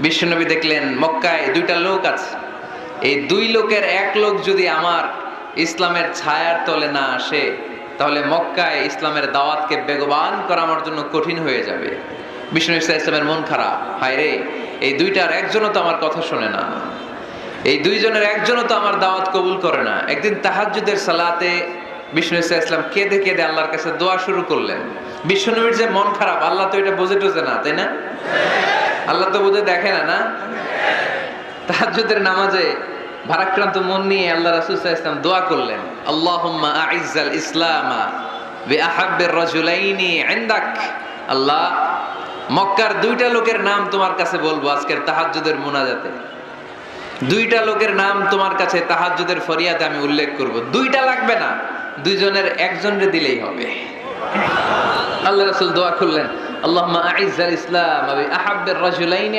বিশ্বনবী দেখলেন মক্কায় দুইটা লোক আছে, এই দুই লোকের এক লোক যদি আমার ইসলামের ছায়ার তলে না আসে তাহলে মক্কায় ইসলামের দাওয়াতকে বেগবান করা আমার জন্য কঠিন হয়ে যাবে। বিশ্বনবী সাল্লাল্লাহু আলাইহি ওয়াসাল্লামের মন খারাপ, হায় রে, এই দুইটার একজনও তো আমার কথা শোনে না, এই দুইজনের একজনও তো আমার দাওয়াত কবুল করে না। একদিন তাহাজ্জুদের সালাতে বিষ্ণু ইসলাম কেঁদে কেঁদে আল্লাহর কাছে দোয়া শুরু করলেন। বিশ্বনবীর যে মন খারাপ, আল্লাহ তো এটা বোঝে টোঝে না, তাই না? আল্লাহ তো বোঝে দেখে না, না? তাহাজ্জুদের নামাজে ভারাক্রান্ত মন নিয়ে আল্লাহ রাসূল সাল্লাল্লাহু আলাইহি ওয়াসাল্লাম দোয়া করলেন, আল্লাহুম্মা আইজ্জাল ইসলামা বিআহাব্বির রাজুলাইনি ইনদাক। আল্লাহ, মক্কার দুইটা লোকের নাম তোমার কাছে বলবো আজকের তাহাজ্জুদের মুনাজাতে, দুইটা লোকের নাম তোমার কাছে তাহাজ্জুদের ফরিয়াদে আমি উল্লেখ করব। দুইটা লাগবে না, দুইজনের একজনরে দিলেই হবে। আল্লাহ রাসূল দোয়া করলেন, আল্লাহুম্মা আইজ্জাল ইসলাম ওয়া বিআহাব্বির রাজুলাইনি